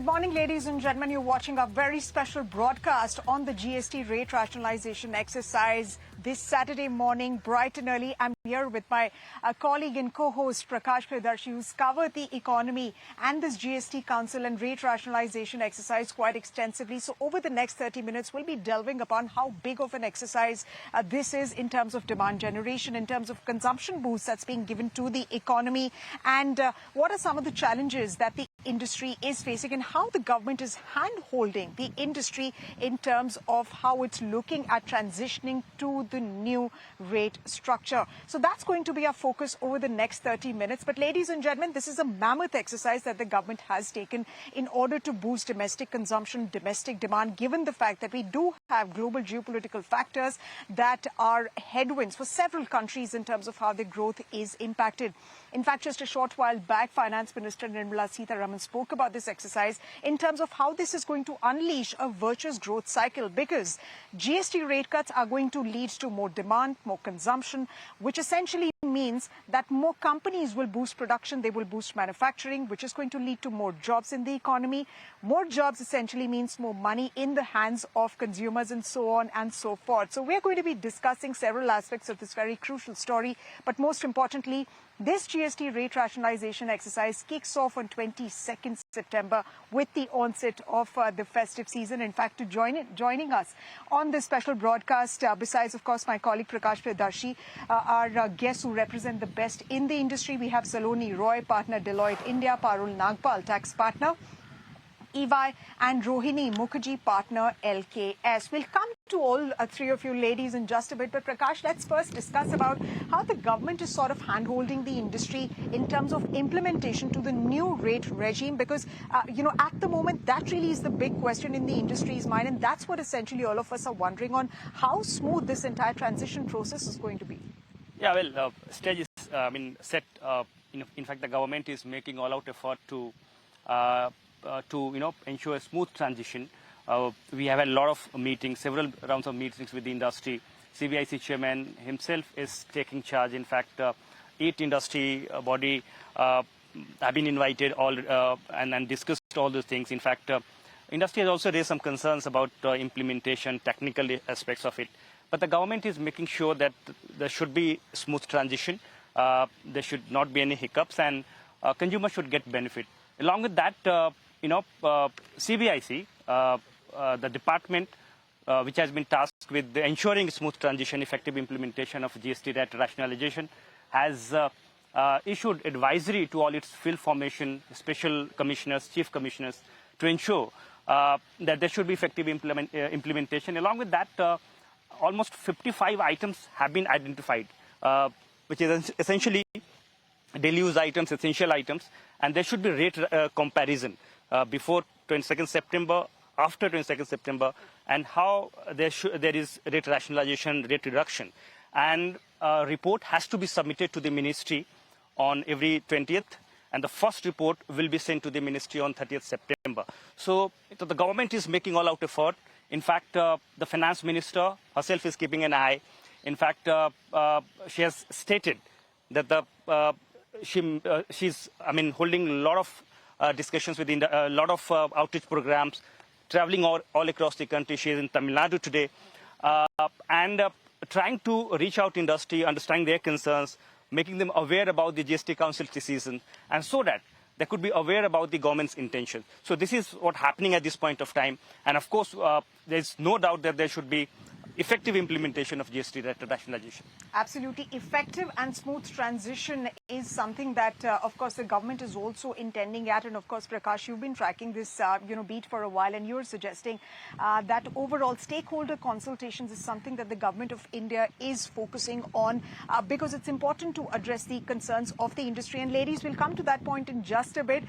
Good morning, ladies and gentlemen. You're watching a very special broadcast on the GST rate rationalization exercise this Saturday morning, bright and early. I'm here with my colleague and co-host Prakash Priyadarshi, who's covered the economy and this GST Council and rate rationalization exercise quite extensively. So over the next 30 minutes, we'll be delving upon how big of an exercise this is in terms of demand generation, in terms of consumption boost that's being given to the economy, and what are some of the challenges that the industry is facing and how the government is hand-holding the industry in terms of how it's looking at transitioning to the new rate structure. So that's going to be our focus over the next 30 minutes. But ladies and gentlemen, this is a mammoth exercise that the government has taken in order to boost domestic consumption, domestic demand, given the fact that we do have global geopolitical factors that are headwinds for several countries in terms of how their growth is impacted. In fact, just a short while back, Finance Minister Nirmala Sitharaman spoke about this exercise in terms of how this is going to unleash a virtuous growth cycle, because GST rate cuts are going to lead to more demand, more consumption, which essentially means that more companies will boost production, they will boost manufacturing, which is going to lead to more jobs in the economy. More jobs essentially means more money in the hands of consumers and so on and so forth. So we're going to be discussing several aspects of this very crucial story, but most importantly, this GST rate rationalization exercise kicks off on 22nd September with the onset of the festive season. In fact, joining us on this special broadcast, besides, of course, my colleague Prakash Priyadarshi, our guests who represent the best in the industry. We have Saloni Roy, partner Deloitte India, Parul Nagpal, tax partner EY, and Rohini Mukherjee, partner LKS. We'll come to all three of you ladies in just a bit, but Prakash, let's first discuss about how the government is sort of hand-holding the industry in terms of implementation to the new rate regime, because, at the moment, that really is the big question in the industry's mind, and that's what essentially all of us are wondering on, how smooth this entire transition process is going to be. Yeah, well, stage is, set. In fact, the government is making all-out effort to ensure a smooth transition. We have a lot of meetings, several rounds of meetings with the industry. CBIC chairman himself is taking charge. In fact, 8 industry body have been invited and discussed all those things. In fact, industry has also raised some concerns about implementation, technical aspects of it. But the government is making sure that there should be smooth transition. There should not be any hiccups, and consumers should get benefit. Along with that, CBIC, the department which has been tasked with ensuring smooth transition, effective implementation of GST rate rationalization, has issued advisory to all its field formation, special commissioners, chief commissioners, to ensure that there should be effective implementation. Along with that, almost 55 items have been identified, which is essentially daily use items, essential items, and there should be rate comparison before 22nd September, after 22nd September, and how there is rate rationalization, rate reduction. And a report has to be submitted to the ministry on every 20th, and the first report will be sent to the ministry on 30th September. So the government is making all-out effort. In fact, the finance minister herself is keeping an eye. In fact, she has stated that she's holding a lot of discussions with a lot of outreach programs, traveling all across the country. She is in Tamil Nadu today, and trying to reach out to industry, understanding their concerns, making them aware about the GST Council decision, and so that they could be aware about the government's intention. So this is what's happening at this point of time. And of course, there's no doubt that there should be effective implementation of GST rate rationalization. Absolutely. Effective and smooth transition is something that, of course, the government is also intending at. And of course, Prakash, you've been tracking this, beat for a while, and you're suggesting that overall stakeholder consultations is something that the government of India is focusing on because it's important to address the concerns of the industry. And ladies, we'll come to that point in just a bit.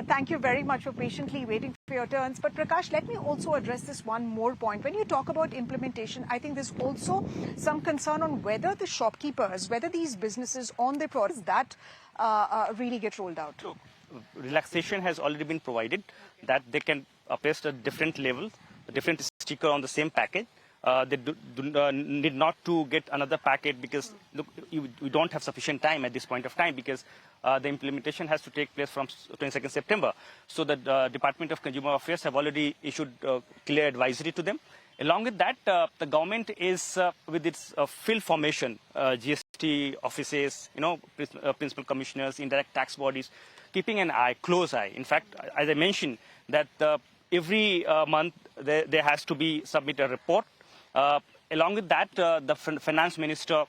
Thank you very much for patiently waiting for your turns. But Prakash, let me also address this one more point. When you talk about implementation, I think there's also some concern on whether the shopkeepers, whether these businesses on their products that really get rolled out. So, relaxation has already been provided that they can paste a different level, a different sticker on the same package. they need not to get another packet because look, we don't have sufficient time at this point of time because the implementation has to take place from 22nd September. So the Department of Consumer Affairs have already issued clear advisory to them. Along with that, the government is with its field formation, GST offices, principal commissioners, indirect tax bodies, keeping an close eye. In fact, as I mentioned, that every month there has to be submit a report. Along with that, the finance ministry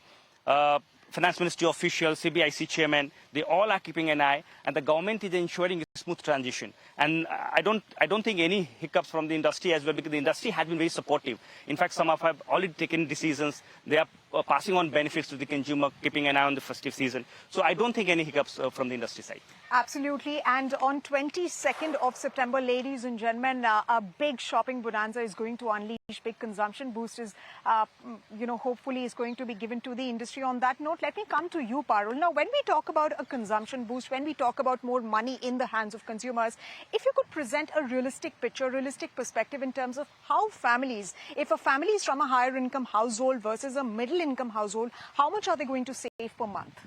officials, CBIC chairman, they all are keeping an eye, and the government is ensuring a smooth transition. And I don't think any hiccups from the industry as well, because the industry has been very supportive. In fact, some have already taken decisions. They are passing on benefits to the consumer, keeping an eye on the festive season. So I don't think any hiccups from the industry side. Absolutely. And on 22nd of September, ladies and gentlemen, a big shopping bonanza is going to unleash. Big consumption boost is, hopefully is going to be given to the industry. On that note, let me come to you, Parul. Now, when we talk about a consumption boost, when we talk about more money in the hands of consumers, if you could present a realistic picture, realistic perspective in terms of how families, if a family is from a higher income household versus a middle income household, how much are they going to save per month?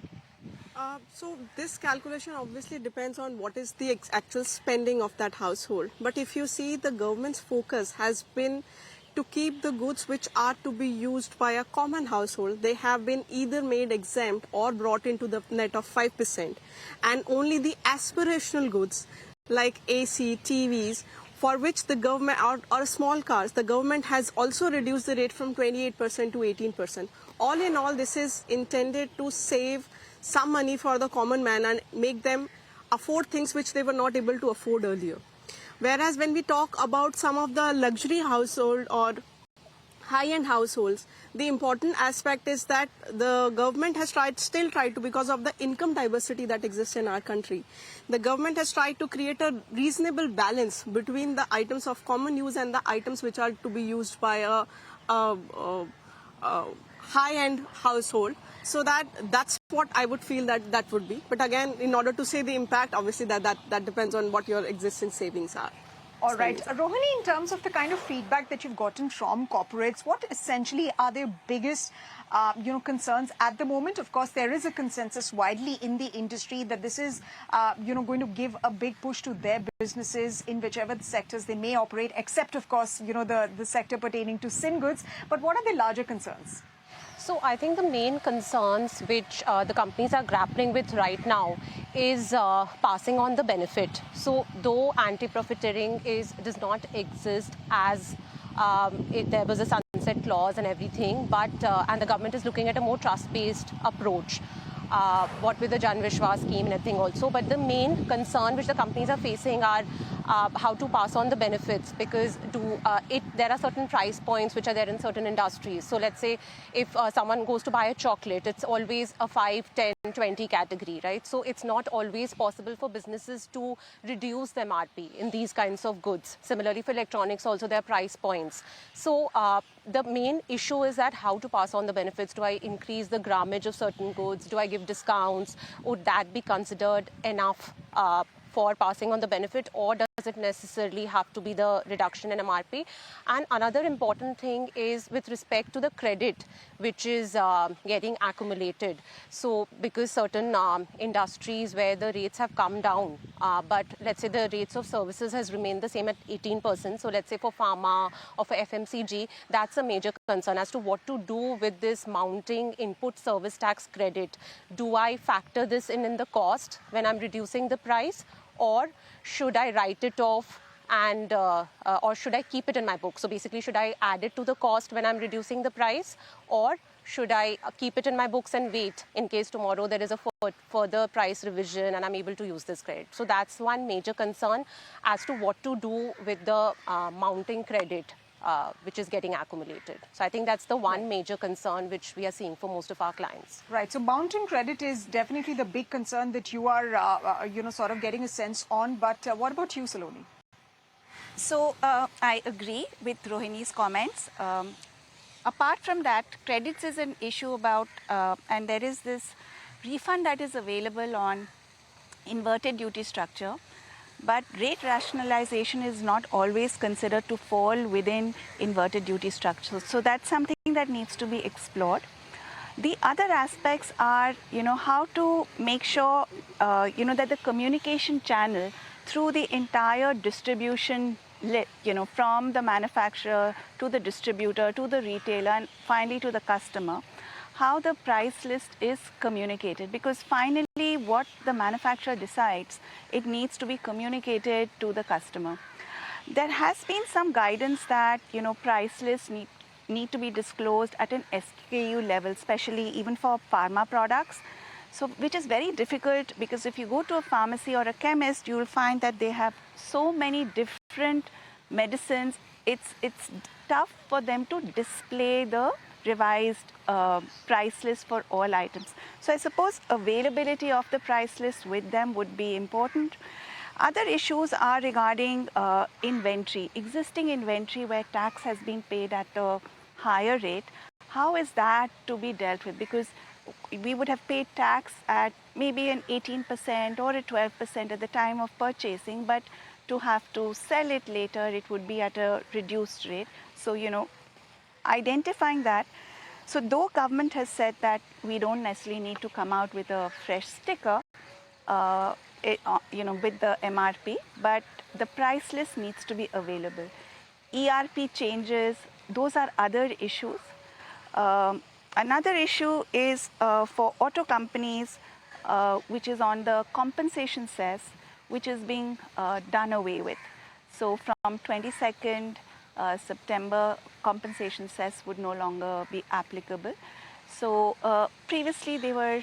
So this calculation obviously depends on what is the actual spending of that household. But if you see, the government's focus has been to keep the goods which are to be used by a common household. They have been either made exempt or brought into the net of 5%. And only the aspirational goods like AC, TVs, for which the government, or small cars, the government has also reduced the rate from 28% to 18%. All in all, this is intended to save some money for the common man and make them afford things which they were not able to afford earlier. Whereas when we talk about some of the luxury household or high-end households, the important aspect is that the government has still tried to, because of the income diversity that exists in our country, the government has tried to create a reasonable balance between the items of common use and the items which are to be used by a high-end household. So that's what I would feel that would be. But again, in order to say the impact, obviously that depends on what your existing savings are. All right. Rohini, in terms of the kind of feedback that you've gotten from corporates, what essentially are their biggest concerns at the moment? Of course, there is a consensus widely in the industry that this is, going to give a big push to their businesses in whichever sectors they may operate, except, of course, the sector pertaining to sin goods. But what are the larger concerns? So I think the main concerns which the companies are grappling with right now is passing on the benefit. So though anti-profiteering does not exist as there was a sunset clause and everything, but and the government is looking at a more trust-based approach. What with the Jan Vishwas scheme and everything also. But the main concern which the companies are facing are how to pass on the benefits, because there are certain price points which are there in certain industries. So let's say if someone goes to buy a chocolate, it's always a 5, 10, 20 category, right? So it's not always possible for businesses to reduce the MRP in these kinds of goods. Similarly for electronics also, there are price points. So the main issue is that how to pass on the benefits. Do I increase the grammage of certain goods? Do I give discounts? Would that be considered enough for passing on the benefit, or does it necessarily have to be the reduction in MRP? And another important thing is with respect to the credit which is getting accumulated. So because certain industries where the rates have come down, but let's say the rates of services has remained the same at 18%. So let's say for pharma or for FMCG, that's a major concern as to what to do with this mounting input service tax credit. Do I factor this in the cost when I'm reducing the price, or should I write it off and or should I keep it in my book? So basically, should I add it to the cost when I'm reducing the price, or should I keep it in my books and wait in case tomorrow there is a further price revision and I'm able to use this credit? So that's one major concern as to what to do with the mounting credit which is getting accumulated. So I think that's the one major concern which we are seeing for most of our clients. Right. So mounting credit is definitely the big concern that you are, sort of getting a sense on. But what about you, Saloni? So I agree with Rohini's comments. Apart from that, credits is an issue about, and there is this refund that is available on inverted duty structure. but rate rationalization is not always considered to fall within inverted duty structures. So that's something that needs to be explored. The other aspects are, how to make sure, that the communication channel through the entire distribution, from the manufacturer to the distributor to the retailer and finally to the customer, how the price list is communicated. Because finally, what the manufacturer decides, it needs to be communicated to the customer. There has been some guidance that, price lists need to be disclosed at an SKU level, especially even for pharma products. So, which is very difficult, because if you go to a pharmacy or a chemist, you will find that they have so many different medicines. It's tough for them to display the revised price list for all items. So I suppose availability of the price list with them would be important. Other issues are regarding inventory, existing inventory where tax has been paid at a higher rate. How is that to be dealt with? Because we would have paid tax at maybe an 18% or a 12% at the time of purchasing, but to have to sell it later, it would be at a reduced rate. So, identifying that. So though government has said that we don't necessarily need to come out with a fresh sticker, with the MRP, but the price list needs to be available. ERP changes, those are other issues. Another issue is for auto companies, which is on the compensation cess, which is being done away with. So from 22nd September, compensation cess would no longer be applicable. So previously they were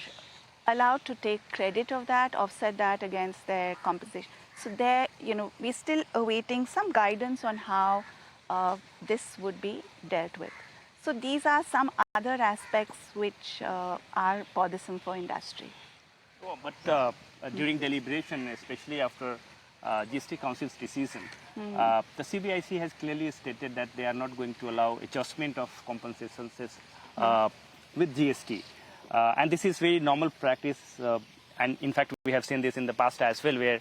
allowed to take credit of that, offset that against their compensation. So there, we're still awaiting some guidance on how this would be dealt with. So these are some other aspects which are bothersome for industry. Oh, but during deliberation, especially after GST Council's decision, the CBIC has clearly stated that they are not going to allow adjustment of compensation cess with GST. And this is very normal practice. And in fact, we have seen this in the past as well, where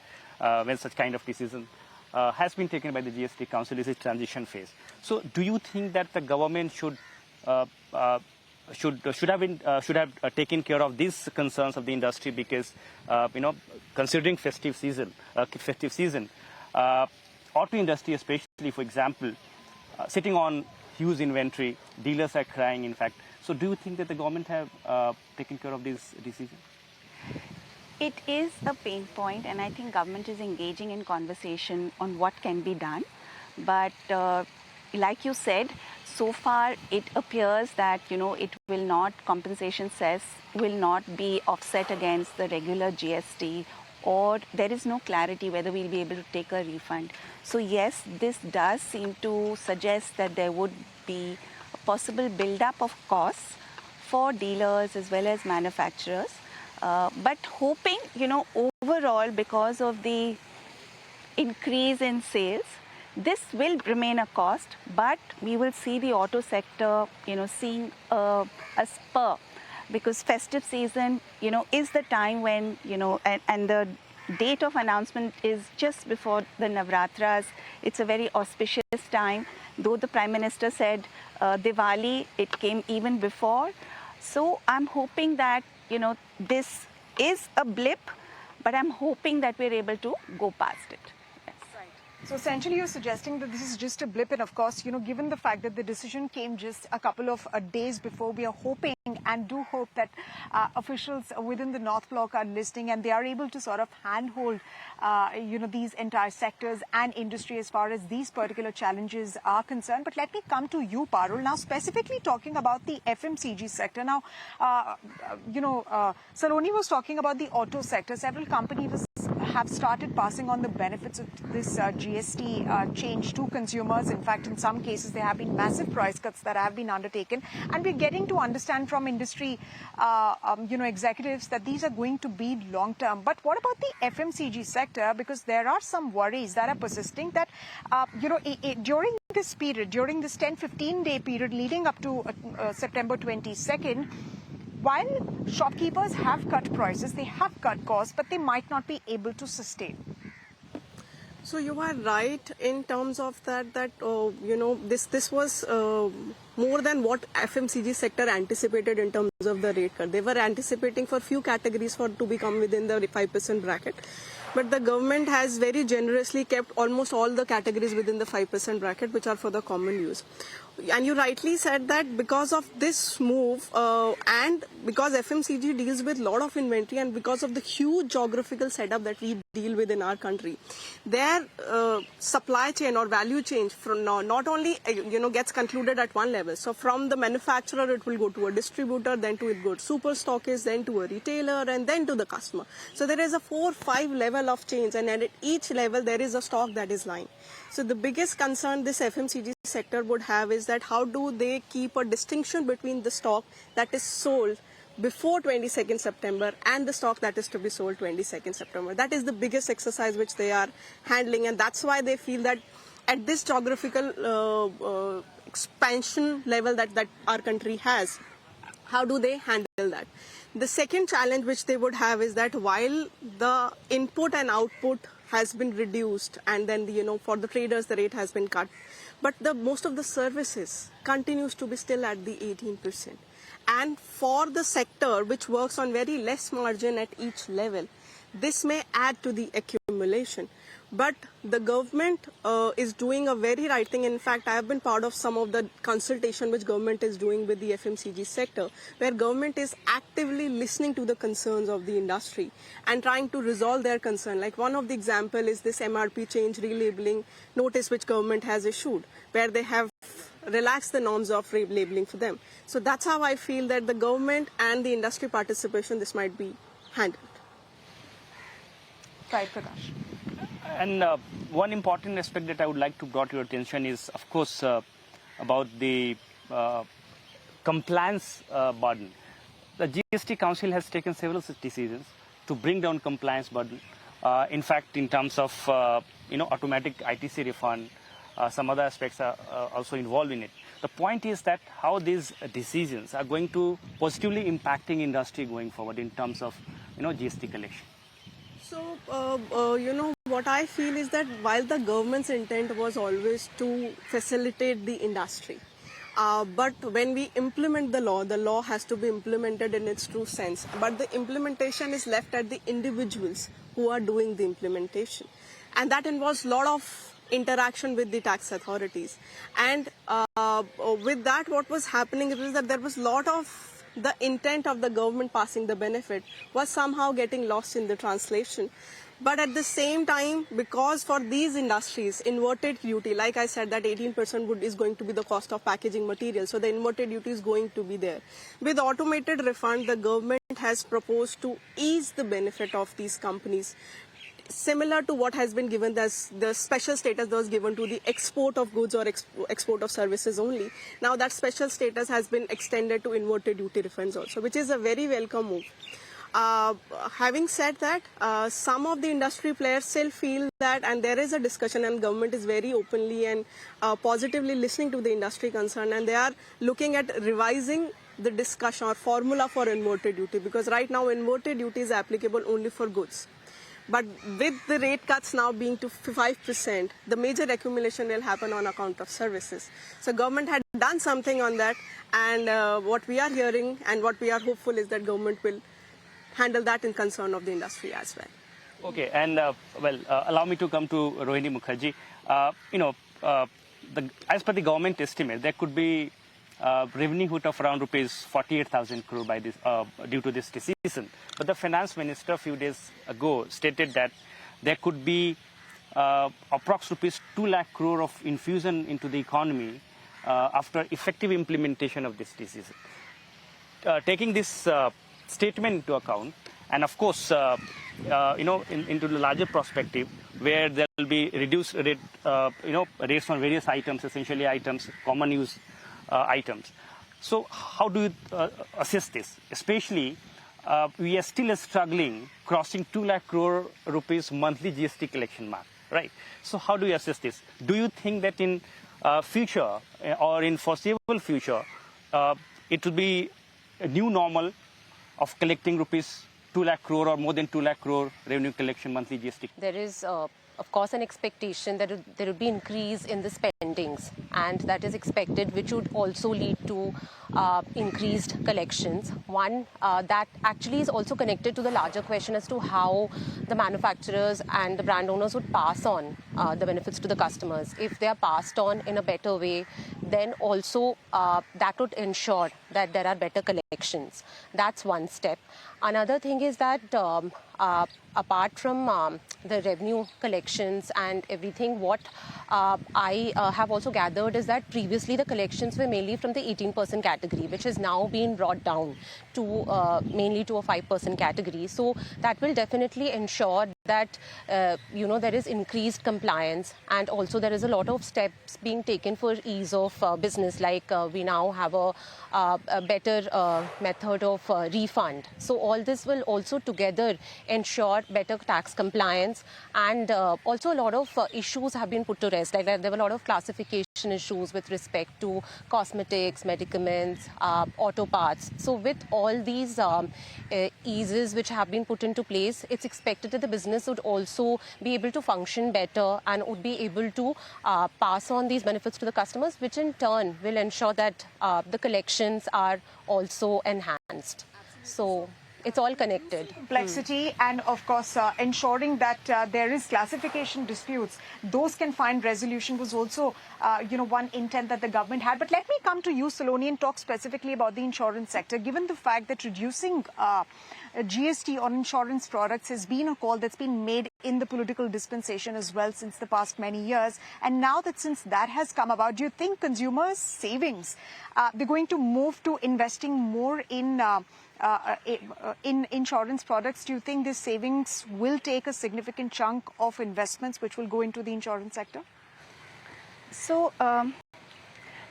when such kind of decision has been taken by the GST Council, is a transition phase. So do you think that the government should have taken care of these concerns of the industry? Because considering festive season, auto industry especially, for example, sitting on huge inventory, dealers are crying, in fact. So do you think that the government have taken care of this decision? It is a pain point, and I think government is engaging in conversation on what can be done. But like you said, so far it appears that, compensation cess will not be offset against the regular GST, or there is no clarity whether we'll be able to take a refund. So yes, this does seem to suggest that there would be a possible build-up of costs for dealers as well as manufacturers. But hoping, overall, because of the increase in sales, this will remain a cost, but we will see the auto sector, seeing a spur, because festive season, is the time when, and the date of announcement is just before the Navratras. It's a very auspicious time. Though the Prime Minister said Diwali, it came even before. So I'm hoping that, this is a blip, but I'm hoping that we're able to go past it. So essentially you're suggesting that this is just a blip, and of course, given the fact that the decision came just a couple of days before, we are hoping and do hope that officials within the North Block are listening and they are able to sort of handhold, these entire sectors and industry as far as these particular challenges are concerned. But let me come to you, Parul. Now, specifically talking about the FMCG sector. Now, Saloni was talking about the auto sector. Several companies have started passing on the benefits of this GST change to consumers. In fact, in some cases, there have been massive price cuts that have been undertaken. And we're getting to understand from industry, executives that these are going to be long-term. But what about the FMCG sector? Because there are some worries that are persisting that, during this period, during this 10-15-day period leading up to September 22nd, while shopkeepers have cut prices, they have cut costs, but they might not be able to sustain. So you are right in terms of that this was more than what FMCG sector anticipated in terms of the rate cut. They were anticipating for few categories to become within the 5% bracket. But the government has very generously kept almost all the categories within the 5% bracket, which are for the common use. And you rightly said that because of this move and because FMCG deals with a lot of inventory and because of the huge geographical setup that we deal with in our country, their supply chain or value chain from not only gets concluded at one level. So from the manufacturer, it will go to a distributor, then to it go to super stockist, then to a retailer, and then to the customer. So there is a 4-5 level of chains, and at each level there is a stock that is lying. So the biggest concern this FMCG sector would have is that how do they keep a distinction between the stock that is sold before 22nd September and the stock that is to be sold 22nd September. That is the biggest exercise which they are handling, and that's why they feel that at this geographical expansion level that our country has, how do they handle that? The second challenge which they would have is that while the input and output has been reduced and then for the traders the rate has been cut, but most of the services continues to be still at the 18%. And for the sector which works on very less margin at each level, this may add to the accumulation. But the government is doing a very right thing. In fact, I have been part of some of the consultation which government is doing with the FMCG sector, where government is actively listening to the concerns of the industry and trying to resolve their concern. Like one of the example is this MRP change relabeling notice which government has issued, where they have relaxed the norms of labeling for them. So that's how I feel that the government and the industry participation, this might be handled. Right, Prakash. And one important aspect that I would like to draw to your attention is, of course, about the compliance burden. The GST Council has taken several decisions to bring down compliance burden. In fact, in terms of automatic ITC refund, some other aspects are also involved in it. The point is that how these decisions are going to positively impacting industry going forward in terms of GST collection. So, what I feel is that while the government's intent was always to facilitate the industry, but when we implement the law has to be implemented in its true sense. But the implementation is left at the individuals who are doing the implementation. And that involves a lot of interaction with the tax authorities. And with that, what was happening is that there was a lot of the intent of the government passing the benefit was somehow getting lost in the translation. But at the same time, because for these industries, inverted duty, like I said, that 18% is going to be the cost of packaging material. So the inverted duty is going to be there. With automated refund, the government has proposed to ease the benefit of these companies, similar to what has been given as the special status that was given to the export of goods or export of services only. Now that special status has been extended to inverted duty refunds also, which is a very welcome move. Having said that, some of the industry players still feel that, and there is a discussion, and government is very openly and positively listening to the industry concern, and they are looking at revising the discussion or formula for inverted duty, because right now inverted duty is applicable only for goods. But with the rate cuts now being to 5%, the major accumulation will happen on account of services. So government had done something on that, and what we are hearing and what we are hopeful is that government will handle that in concern of the industry as well. Okay, and allow me to come to Rohini Mukherjee. As per the government estimate, there could be revenue hit of around rupees 48,000 crore by this due to this decision. But the finance minister a few days ago stated that there could be approx rupees 2 lakh crore of infusion into the economy after effective implementation of this decision. Taking this statement into account, and of course, into the larger perspective, where there will be reduced rate, rates on various items, essentially items, common use items. So how do you assess this? Especially, we are still struggling crossing 2 lakh crore rupees monthly GST collection mark, right? So how do you assess this? Do you think that in future or in foreseeable future, it will be a new normal of collecting rupees 2 lakh crore or more than 2 lakh crore revenue collection monthly GST? There is of course, an expectation that there would be increase in the spendings, and that is expected, which would also lead to increased collections. One, that actually is also connected to the larger question as to how the manufacturers and the brand owners would pass on the benefits to the customers. If they are passed on in a better way, then also that would ensure that there are better collections. That's one step. Another thing is that apart from the revenue collections and everything, what I have also gathered is that previously the collections were mainly from the 18% category, which has now been brought down to mainly to a 5% category. So that will definitely ensure that there is increased compliance, and also there is a lot of steps being taken for ease of business, like we now have a better method of refund. So all this will also together ensure better tax compliance, and also a lot of issues have been put to rest. Like there were a lot of classification issues with respect to cosmetics, medicaments, auto parts. So with all these eases which have been put into place, it's expected that the business would also be able to function better and would be able to pass on these benefits to the customers, which in turn will ensure that the collections are also enhanced. So it's all connected. Complexity and, of course, ensuring that there is classification disputes, those can find resolution was also, one intent that the government had. But let me come to you, Saloni, and talk specifically about the insurance sector. Given the fact that reducing GST on insurance products has been a call that's been made in the political dispensation as well since the past many years, and now that since that has come about, do you think consumers' savings, they're going to move to investing more in insurance products? Do you think this savings will take a significant chunk of investments which will go into the insurance sector? So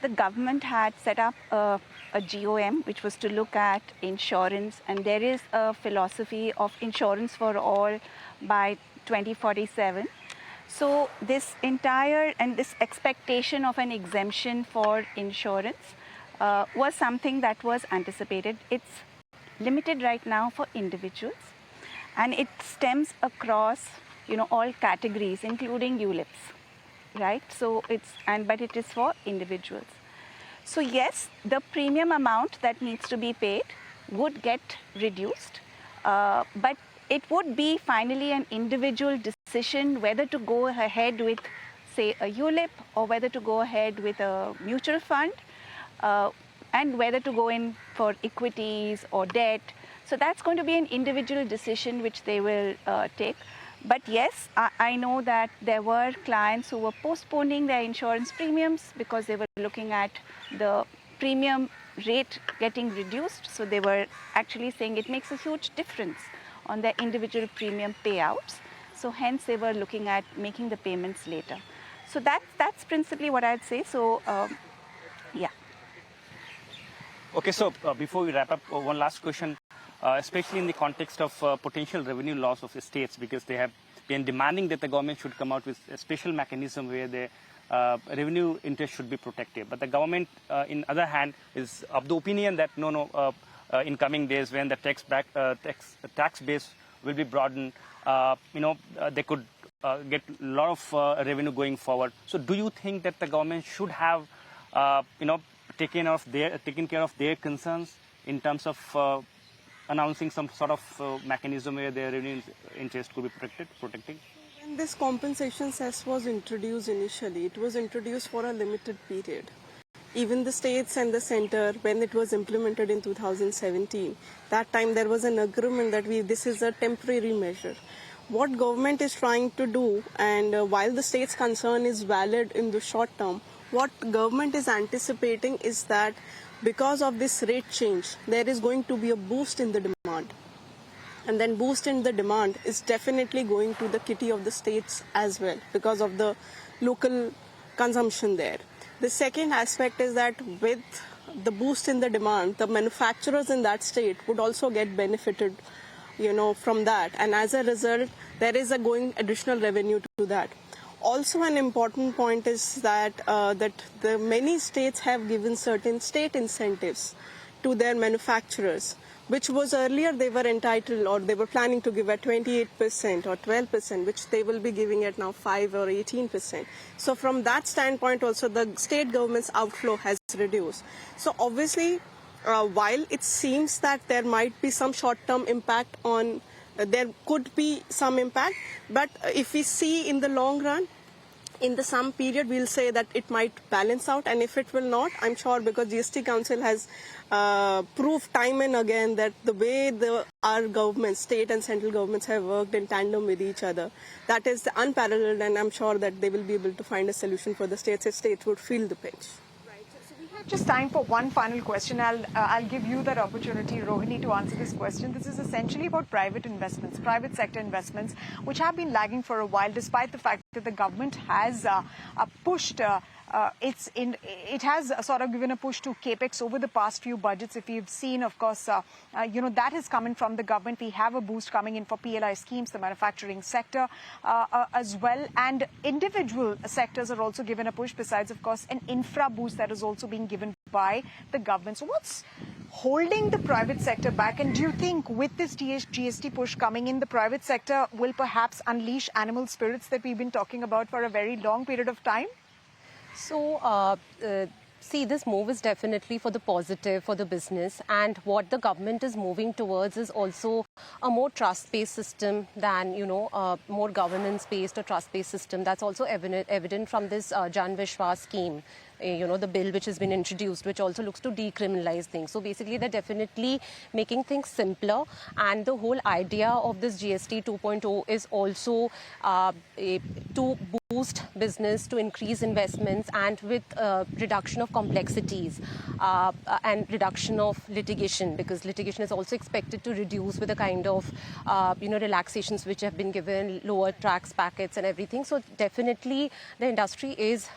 the government had set up a GOM, which was to look at insurance, and there is a philosophy of insurance for all by 2047. So this entire and this expectation of an exemption for insurance was something that was anticipated. It's limited right now for individuals, and it stems across all categories, including ULIPs, right? So but it is for individuals. So yes, the premium amount that needs to be paid would get reduced, but it would be finally an individual decision whether to go ahead with, say, a ULIP, or whether to go ahead with a mutual fund, and whether to go in for equities or debt. So that's going to be an individual decision which they will take. But yes, I know that there were clients who were postponing their insurance premiums because they were looking at the premium rate getting reduced. So they were actually saying it makes a huge difference on their individual premium payouts. So hence they were looking at making the payments later. So that's principally what I'd say. So yeah. Okay, so before we wrap up, one last question, especially in the context of potential revenue loss of the states, because they have been demanding that the government should come out with a special mechanism where the revenue interest should be protected. But the government, in other hand, is of the opinion that in coming days when the tax base will be broadened, they could get a lot of revenue going forward. So do you think that the government should have, taken care of their concerns in terms of announcing some sort of mechanism where their revenue interest could be protected? When this compensation cess was introduced initially, it was introduced for a limited period. Even the states and the center, when it was implemented in 2017, that time there was an agreement that this is a temporary measure. What government is trying to do, and while the state's concern is valid in the short term, what government is anticipating is that because of this rate change, there is going to be a boost in the demand. And then boost in the demand is definitely going to the kitty of the states as well because of the local consumption there. The second aspect is that with the boost in the demand, the manufacturers in that state would also get benefited, from that. And as a result, there is a going additional revenue to that. Also, an important point is that the many states have given certain state incentives to their manufacturers, which was earlier they were entitled or they were planning to give at 28% or 12%, which they will be giving at now 5 or 18%. So from that standpoint also the state government's outflow has reduced. So obviously while it seems that there might be some short-term impact on, there could be some impact, but if we see in the long run, in the some period, we'll say that it might balance out, and if it will not, I'm sure, because GST Council has proved time and again that the way our governments, state and central governments, have worked in tandem with each other, that is unparalleled, and I'm sure that they will be able to find a solution for the states if states would feel the pinch. Just time for one final question. I'll give you that opportunity, Rohini, to answer this question. This is essentially about private investments, private sector investments, which have been lagging for a while, despite the fact that the government has pushed. It has sort of given a push to capex over the past few budgets. If you've seen, of course, that is coming from the government. We have a boost coming in for PLI schemes, the manufacturing sector as well, and individual sectors are also given a push. Besides, of course, an infra boost that is also being given by the government. So what's holding the private sector back? And do you think with this GST push coming in, the private sector will perhaps unleash animal spirits that we've been talking about for a very long period of time? So, see, this move is definitely for the positive, for the business, and what the government is moving towards is also a more trust-based system than, a more governance-based or trust-based system. That's also evident from this Jan Vishwas scheme. The bill which has been introduced, which also looks to decriminalize things. So basically, they're definitely making things simpler. And the whole idea of this GST 2.0 is also to boost business, to increase investments, and with reduction of complexities and reduction of litigation, because litigation is also expected to reduce with the kind of relaxations which have been given, lower tax packets and everything. So definitely the industry is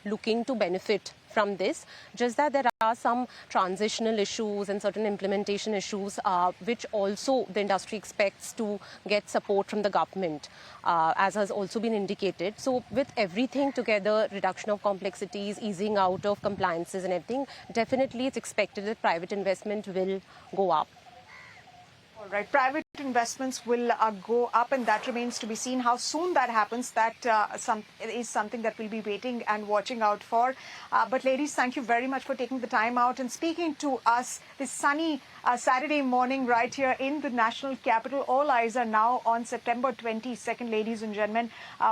looking to benefit from this, just that there are some transitional issues and certain implementation issues which also the industry expects to get support from the government, as has also been indicated. So with everything together, reduction of complexities, easing out of compliances and everything, definitely it's expected that private investment will go up. All right, private investments will go up, and that remains to be seen. How soon that happens, that is something that we'll be waiting and watching out for. But ladies, thank you very much for taking the time out and speaking to us this sunny Saturday morning right here in the national capital. All eyes are now on September 22nd, ladies and gentlemen,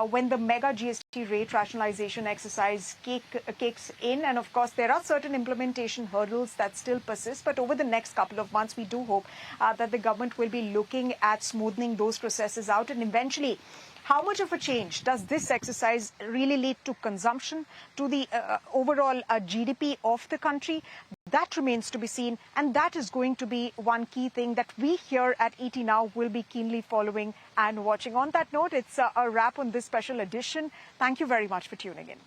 when the mega GST rate rationalization exercise kicks in. And of course, there are certain implementation hurdles that still persist. But over the next couple of months, we do hope that the government will be looking at smoothing those processes out, and eventually, how much of a change does this exercise really lead to consumption, to the overall GDP of the country? That remains to be seen, and that is going to be one key thing that we here at ET Now will be keenly following and watching. On that note, it's a wrap on this special edition. Thank you very much for tuning in.